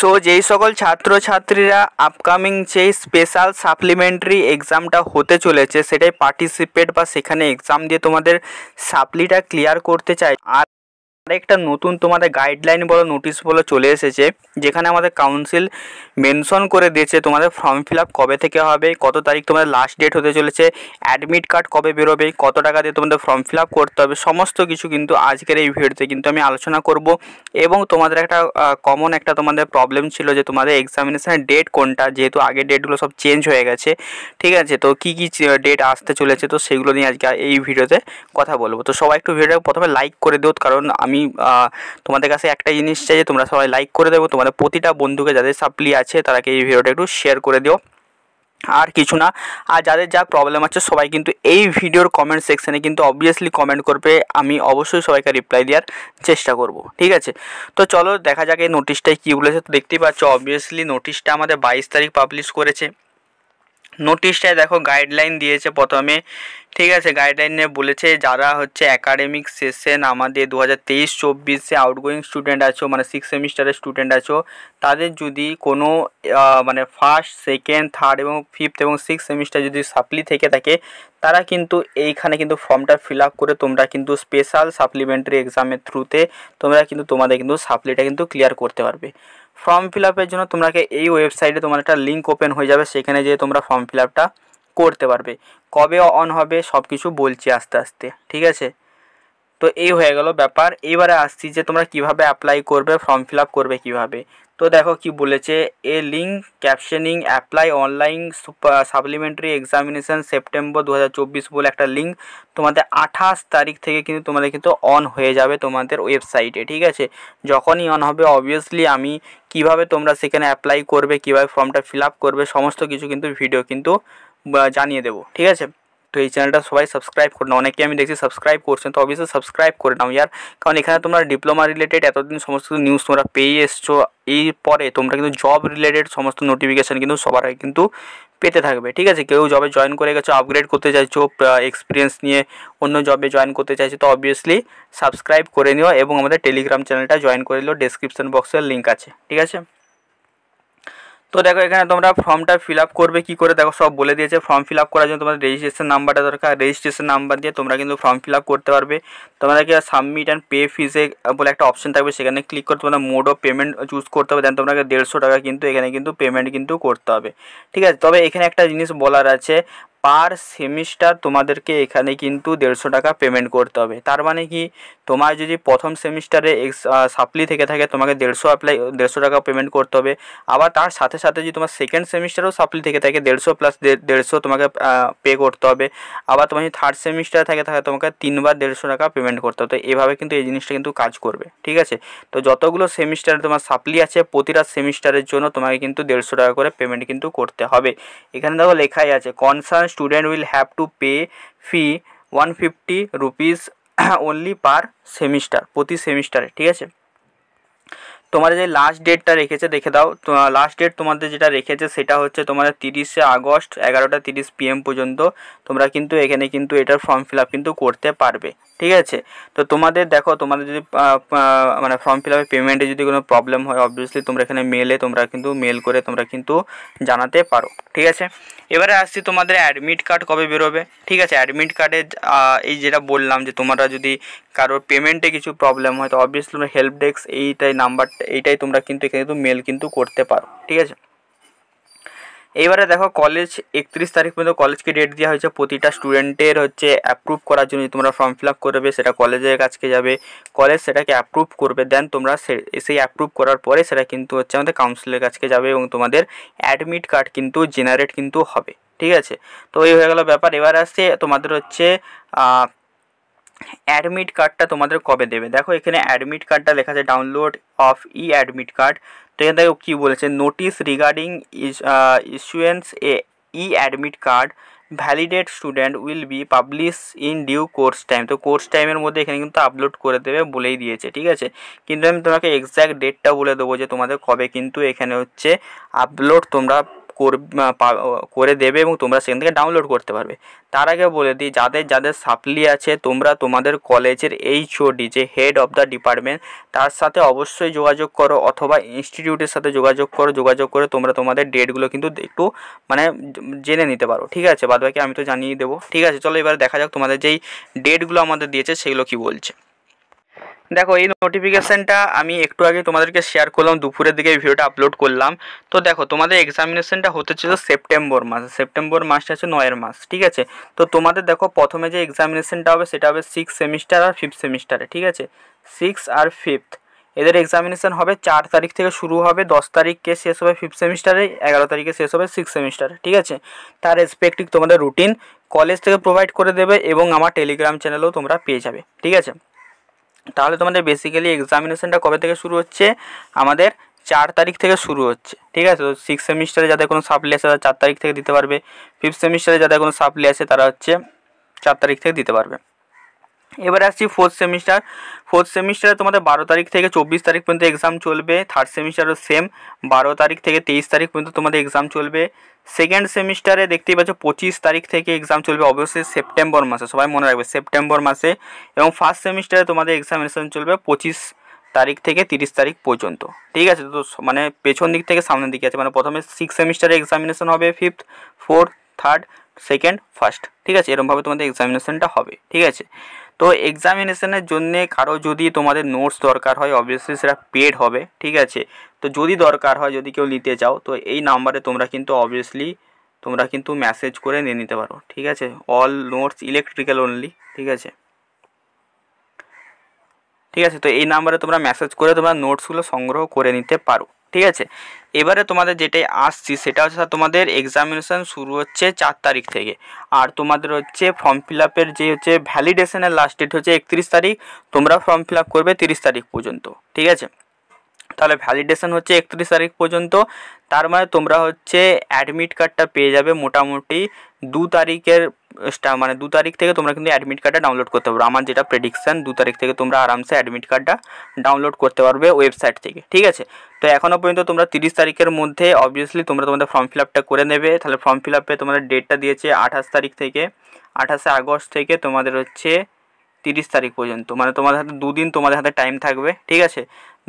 So যেই সকল ছাত্রছাত্রীরা আপকামিং যে স্পেশাল সাপ্লিমেন্টারি এক্সামটা হতে চলেছে সেটাই পার্টিসিপেট বা সেখানে এক্সাম দিয়ে তোমাদের সাপ্লিটা ক্লিয়ার করতে চাই। আর আরেকটা নতুন তোমাদের গাইডলাইন বলো নোটিশ বলো চলে এসেছে, যেখানে আমাদের কাউন্সিল মেনশন করে দিয়েছে তোমাদের ফর্ম ফিল আপ কবে থেকে হবে, কত তারিখ তোমাদের লাস্ট ডেট হতে চলেছে, অ্যাডমিট কার্ড কবে বেরোবে, কত টাকা দিয়ে তোমাদের ফর্ম ফিল আপ করতে হবে, সমস্ত কিছু কিন্তু আজকের এই ভিডিওতে কিন্তু আমি আলোচনা করব। এবং তোমাদের একটা কমন একটা তোমাদের প্রবলেম ছিল যে তোমাদের এক্সামিনেশনের ডেট কোনটা, যেহেতু আগের ডেটগুলো সব চেঞ্জ হয়ে গেছে, ঠিক আছে, তো কী কী ডেট আসতে চলেছে, তো সেগুলো নিয়ে আজকে এই ভিডিওতে কথা বলবো। তো সবাই একটু ভিডিওটা প্রথমে লাইক করে দিও, কারণ আমি তোমাদের কাছে একটা জিনিস চাই যে তোমরা সবাই লাইক করে দেবো, তোমাদের প্রতিটা বন্ধুকে যাদের সাপ্লি আছে তারাকে এই ভিডিওটা একটু শেয়ার করে দিও, আর কিছু না। আর যাদের যা প্রবলেম আছে সবাই কিন্তু এই ভিডিওর কমেন্ট সেকশানে কিন্তু অবভিয়াসলি কমেন্ট করবে, আমি অবশ্যই সবাইকে রিপ্লাই দেওয়ার চেষ্টা করব, ঠিক আছে। তো চলো দেখা যাক এই নোটিশটায় কী বলেছে। তো দেখতেই পাচ্ছ অবভিয়াসলি নোটিশটা আমাদের 22 তারিখ পাবলিশ করেছে। নোটিশটায় দেখো গাইডলাইন দিয়েছে প্রথমে, ঠিক আছে, গাইডলাইনে বলেছে যারা হচ্ছে একাডেমিক সেশন আমাদের 2023-24 আউটগোয়িং স্টুডেন্ট আছো, মানে 6 সেমিস্টারের স্টুডেন্ট আছো, তাদের যদি কোনো মানে ফার্স্ট, সেকেন্ড, থার্ড এবং ফিফথ এবং 6 সেমিস্টার যদি সাপ্লি থেকে থাকে, তারা কিন্তু এইখানে কিন্তু ফর্মটা ফিল আপ করে তোমরা কিন্তু স্পেশাল সাপ্লিমেন্টারি এক্সামের থ্রুতে তোমরা কিন্তু তোমাদের কিন্তু সাপ্লিটা কিন্তু ক্লিয়ার করতে পারবে। ফর্ম ফিল আপের জন্য তোমাকে এই ওয়েবসাইটে তোমার একটা লিঙ্ক ওপেন হয়ে যাবে, সেখানে যেয়ে তোমরা ফর্ম ফিল আপটা করতে পারবে। কবে অন হবে সব কিছু বলছি আস্তে আস্তে, ঠিক আছে। তো এই হয়ে গেল ব্যাপার। এইবারে আসছি যে তোমরা কিভাবে অ্যাপ্লাই করবে, ফর্ম ফিল আপ করবে কীভাবে। তো দেখো কি বলেছে, এ link captioning apply online supplementary examination September 2024 বলে একটা লিঙ্ক তোমাদের 28 তারিখ থেকে কিন্তু তোমাদের কিন্তু অন হয়ে যাবে তোমাদের ওয়েবসাইটে, ঠিক আছে। যখনই অন হবে অবভিয়াসলি আমি কিভাবে তোমরা সেখানে অ্যাপ্লাই করবে, কীভাবে ফর্মটা ফিল আপ করবে সমস্ত কিছু কিন্তু ভিডিও কিন্তু জানিয়ে দেবো, ঠিক আছে। তো এই চ্যানেলটা সবাই সাবস্ক্রাইব করে নাও, অনেকে আমি দেখছি সাবস্ক্রাইব করছেন, তো অবশ্যই সাবস্ক্রাইব করে নাও ইয়ার, কারণ এখানে তোমরা ডিপ্লোমা রিলেটেড এতদিন সমস্ত নিউজ তোমরা পেয়ে এসছো, এরপরে তোমরা কিন্তু জব রিলেটেড সমস্ত নোটিফিকেশান কিন্তু সবার আগে কিন্তু পেতে থাকবে, ঠিক আছে। কেউ জবে জয়েন করে গেছো, আপগ্রেড করতে চাইছো, এক্সপিরিয়েন্স নিয়ে অন্য জবে জয়েন করতে চাইছো, তো অবভিয়াসলি সাবস্ক্রাইব করে নিও এবং আমাদের টেলিগ্রাম চ্যানেলটা জয়েন করে নিও, ডেসক্রিপশন বক্সের লিঙ্ক আছে, ঠিক আছে। তো দেখো এখানে তোমরা ফর্মটা ফিল আপ করবে কী করে, দেখো সব বলে দিয়েছে। ফর্ম ফিল আপ করার জন্য তোমাদের রেজিস্ট্রেশন নাম্বারটা দরকার, রেজিস্ট্রেশন নাম্বার দিয়ে তোমরা কিন্তু ফর্ম ফিল আপ করতে পারবে। তোমাদেরকে সাবমিট অ্যান্ড পে ফিজে বলে একটা অপশন থাকবে, সেখানে ক্লিক করে তোমাদের মোড অফ পেমেন্ট চুজ করতে হবে, দেন তোমাকে 150 টাকা কিন্তু এখানে কিন্তু পেমেন্ট কিন্তু করতে হবে, ঠিক আছে। তবে এখানে একটা জিনিস বলার আছে, পার সেমিস্টার তোমাদেরকে এখানে কিন্তু 150 টাকা পেমেন্ট করতে হবে। তার মানে কি, তোমার যদি প্রথম সেমিস্টারে সাপ্লি থেকে থাকে তোমাকে 150 টাকা পেমেন্ট করতে হবে। আবার তার সাথে সাথে যদি তোমার সেকেন্ড সেমিস্টারেও সাপ্লি থেকে থাকে 150 প্লাস 150 তোমাকে পে করতে হবে। আবার তোমার যদি থার্ড সেমিস্টারে থাকে তাহলে তোমাকে 3 বার 150 টাকা পেমেন্ট করতে হবে। তো এভাবে কিন্তু এই জিনিসটা কিন্তু কাজ করবে, ঠিক আছে। তো যতগুলো সেমিস্টারে তোমার সাপ্লি আছে প্রতিটা সেমিস্টারের জন্য তোমাকে কিন্তু 150 টাকা করে পেমেন্ট কিন্তু করতে হবে। এখানে দেখো লেখাই আছে, concern student will have to pay fee 150 rupees only per semester, প্রতি সেমিস্টারে, ঠিক আছে। তোমাদের যে লাস্ট ডেটটা রেখেছে দেখে দাও, তো লাস্ট ডেট তোমাদের যেটা রেখেছে সেটা হচ্ছে তোমাদের 30শে আগস্ট 11টা 30 PM পর্যন্ত তোমরা কিন্তু এখানে কিন্তু এটার ফর্ম ফিল আপ কিন্তু করতে পারবে, ঠিক আছে। তো তোমাদের দেখো, তোমাদের যদি মানে ফর্ম ফিল আপে পেমেন্টে যদি কোনো প্রবলেম হয় অবভিয়াসলি তোমরা এখানে তোমরা কিন্তু মেল করে তোমরা কিন্তু জানাতে পারো, ঠিক আছে। এবারে আসছি তোমাদের অ্যাডমিট কার্ড কবে বেরোবে, ঠিক আছে। অ্যাডমিট কার্ডে এই যেটা বললাম যে তোমরা যদি কারোর পেমেন্টে কিছু প্রবলেম হয় তো অবভিয়াসলি তোমরা হেল্প ডেস্ক এইটাই নাম্বারটা, এইটাই তোমরা কিন্তু এখানে কিন্তু মেল কিন্তু করতে পারো, ঠিক আছে। এইবারে দেখো কলেজ 31 তারিখ পর্যন্ত কলেজকে ডেট দেওয়া হয়েছে প্রতিটা স্টুডেন্টের হচ্ছে অ্যাপ্রুভ করার জন্য। তোমরা ফর্ম ফিল আপ করবে সেটা কলেজের কাছে যাবে, কলেজ সেটাকে অ্যাপ্রুভ করবে, দেন তোমরা সেই অ্যাপ্রুভ করার পরে সেটা কিন্তু হচ্ছে আমাদের কাউন্সিলের কাছে যাবে এবং তোমাদের অ্যাডমিট কার্ড কিন্তু জেনারেট কিন্তু হবে, ঠিক আছে। তো এই হয়ে গেল ব্যাপার। এবার আসছে তোমাদের হচ্ছে অ্যাডমিট কার্ডটা তোমাদের কবে দেবে। দেখো এখানে অ্যাডমিট কার্ডটা লেখা আছে download of e admit card. তো এখানে দেখো কী বলেছে, notice regarding issuance a e admit card validate student will be publish in due course time. তো কোর্স টাইমের মধ্যে এখানে কিন্তু আপলোড করে দেবে বলেই দিয়েছে, ঠিক আছে। কিন্তু আমি তোমাকে এক্স্যাক্ট ডেটটা বলে দেবো যে তোমাদের কবে কিন্তু এখানে হচ্ছে আপলোড তোমরা করে দেবে এবং তোমরা সেখান থেকে ডাউনলোড করতে পারবে। তার আগে বলে দিই, যাদের যাদের সাপ্লি আছে তোমরা তোমাদের কলেজের HOD যে হেড অফ দ্য ডিপার্টমেন্ট তার সাথে অবশ্যই যোগাযোগ করো, অথবা ইনস্টিটিউটের সাথে যোগাযোগ করে তোমরা তোমাদের ডেটগুলো কিন্তু একটু মানে জেনে নিতে পারো। ঠিক আছে, বাদ বাকি আমি তো জানিয়ে দেবো। ঠিক আছে, চলো এবার দেখা যাক তোমাদের যেই ডেটগুলো আমাদের দিয়েছে সেগুলো কি বলছে। দেখো, এই নোটিফিকেশানটা আমি একটু আগে তোমাদেরকে শেয়ার করলাম, দুপুরের দিকে এই ভিডিওটা আপলোড করলাম। তো দেখো, তোমাদের এক্সামিনেশনটা হতে ছিল সেপ্টেম্বর মাসটা হচ্ছে 9 মাস। ঠিক আছে, তো তোমাদের দেখো প্রথমে যে এক্সামিনেশনটা হবে সেটা হবে 6 সেমিস্টার আর 5th সেমিস্টারে। ঠিক আছে, 6 আর 5th এদের এক্সামিনেশন হবে 4 তারিখ থেকে শুরু হবে, 10 তারিখে শেষ হবে 5th সেমিস্টারে, 11 তারিখে শেষ হবে 6th সেমিস্টারে। ঠিক আছে, তার রেসপেক্টিভ তোমাদের রুটিন কলেজ থেকে প্রোভাইড করে দেবে এবং আমার টেলিগ্রাম চ্যানেলেও তোমরা পেয়ে যাবে। ঠিক আছে, তাহলে তোমাদের বেসিক্যালি এক্সামিনেশনটা কবে থেকে শুরু হচ্ছে, আমাদের 4 তারিখ থেকে শুরু হচ্ছে। ঠিক আছে, তো 6 সেমিস্টারে যাদের কোনো সাপ্লি আছে তারা 4 তারিখ থেকে দিতে পারবে, 5th সেমিস্টারে যাদের কোনো সাপ্লি আছে তারা হচ্ছে 4 তারিখ থেকে দিতে পারবে। এবারে আসছি 4th সেমিস্টারে তোমাদের 12 তারিখ থেকে 24 তারিখ পর্যন্ত এক্সাম চলবে। 3rd সেমিস্টারও সেম, 12 তারিখ থেকে 23 তারিখ পর্যন্ত তোমাদের এক্সাম চলবে। 2nd সেমিস্টারে দেখতেই পাচ্ছ 25 তারিখ থেকে এক্সাম চলবে, অবশ্যই সেপ্টেম্বর মাসে, সবাই মনে রাখবে সেপ্টেম্বর মাসে। এবং 1st সেমিস্টারে তোমাদের এক্সামিনেশন চলবে 25 তারিখ থেকে 30 তারিখ পর্যন্ত। ঠিক আছে, তো মানে পেছন দিক থেকে সামনের দিকে আছে, মানে প্রথমে 6 সেমিস্টারে এক্সামিনেশন হবে, 5th, 4th, 3rd, 2nd, 1st। ঠিক আছে, এরকমভাবে তোমাদের এক্সামিনেশনটা হবে। ঠিক আছে, তো এক্সামিনেশনের জন্যে কারো যদি তোমাদের নোটস দরকার হয় অবভিয়াসলি সেটা পেড হবে। ঠিক আছে, তো যদি দরকার হয়, যদি কেউ নিতে চাও, তো এই নাম্বারে তোমরা কিন্তু অবভিয়াসলি তোমরা কিন্তু মেসেজ করে নিয়ে নিতে পারো। ঠিক আছে, অল নোটস ইলেকট্রিক্যাল অনলি। ঠিক আছে, তো এই নাম্বারে তোমরা মেসেজ করে তোমরা নোটসগুলো সংগ্রহ করে নিতে পারো। ঠিক আছে, এবারে তোমাদের যেটাই আসছি সেটা হচ্ছে তোমাদের এক্সামিনেশান শুরু হচ্ছে 4 তারিখ থেকে, আর তোমাদের হচ্ছে ফর্ম ফিল আপের যে হচ্ছে ভ্যালিডেশনের লাস্ট ডেট হচ্ছে 31 তারিখ, তোমরা ফর্ম ফিল আপ করবে 30 তারিখ পর্যন্ত। ঠিক আছে, তাহলে ভ্যালিডেশন হচ্ছে 31 তারিখ পর্যন্ত। তার মানে তোমরা হচ্ছে অ্যাডমিট কার্ডটা পেয়ে যাবে মোটামুটি 2 তারিখের মানে 2 তারিখ থেকে তোমরা কিন্তু অ্যাডমিট কার্ডটা ডাউনলোড করতে পারো। আমার যেটা প্রেডিকশান 2 তারিখ থেকে তোমরা আরামসে অ্যাডমিট কার্ডটা ডাউনলোড করতে পারবে ওয়েবসাইট থেকে। ঠিক আছে, তো এখনও পর্যন্ত তোমরা 30 তারিখের মধ্যে অবভিয়াসলি তোমরা তোমাদের ফর্ম ফিল আপটা করে নেবে। তাহলে ফর্ম ফিল আপে তোমাদের ডেটটা দিয়েছে 28 তারিখ থেকে, 28শে আগস্ট থেকে তোমাদের হচ্ছে 30 তারিখ পর্যন্ত, মানে তোমাদের হাতে 2 দিন তোমাদের হাতে টাইম থাকবে। ঠিক আছে,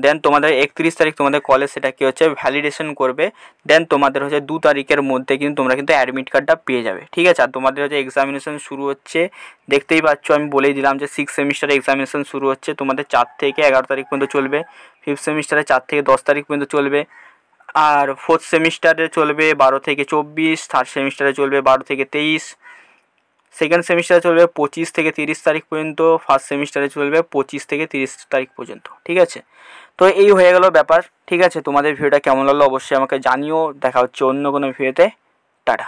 দেন তোমাদের 31 তারিখ তোমাদের কলেজ সেটাকে হচ্ছে ভ্যালিডেশন করবে, দেন তোমাদের হচ্ছে 2 তারিখের মধ্যে কিন্তু তোমরা কিন্তু অ্যাডমিট কার্ডটা পেয়ে যাবে। ঠিক আছে, আর তোমাদের হচ্ছে এক্সামিনেশন শুরু হচ্ছে, দেখতেই পাচ্ছ আমি বলেই দিলাম যে 6 সেমিস্টারে এক্সামিনেশন শুরু হচ্ছে তোমাদের 4 থেকে 11 তারিখ পর্যন্ত চলবে, 5th সেমিস্টারে 4 থেকে 10 তারিখ পর্যন্ত চলবে, আর 4th সেমিস্টারে চলবে 12 থেকে 24, 3rd সেমিস্টারে চলবে 12 থেকে 23, 2nd সেমিস্টারে চলবে 25 থেকে 30 তারিখ পর্যন্ত, 1st সেমিস্টারে চলবে 25 থেকে 30 তারিখ পর্যন্ত। ঠিক আছে, তো এই হয়ে গেল ব্যাপার। ঠিক আছে, তোমাদের ভিডিওটা কেমন লাগলো অবশ্যই আমাকে জানিও। দেখা হচ্ছে অন্য কোনো ভিডিওতে। টাটা।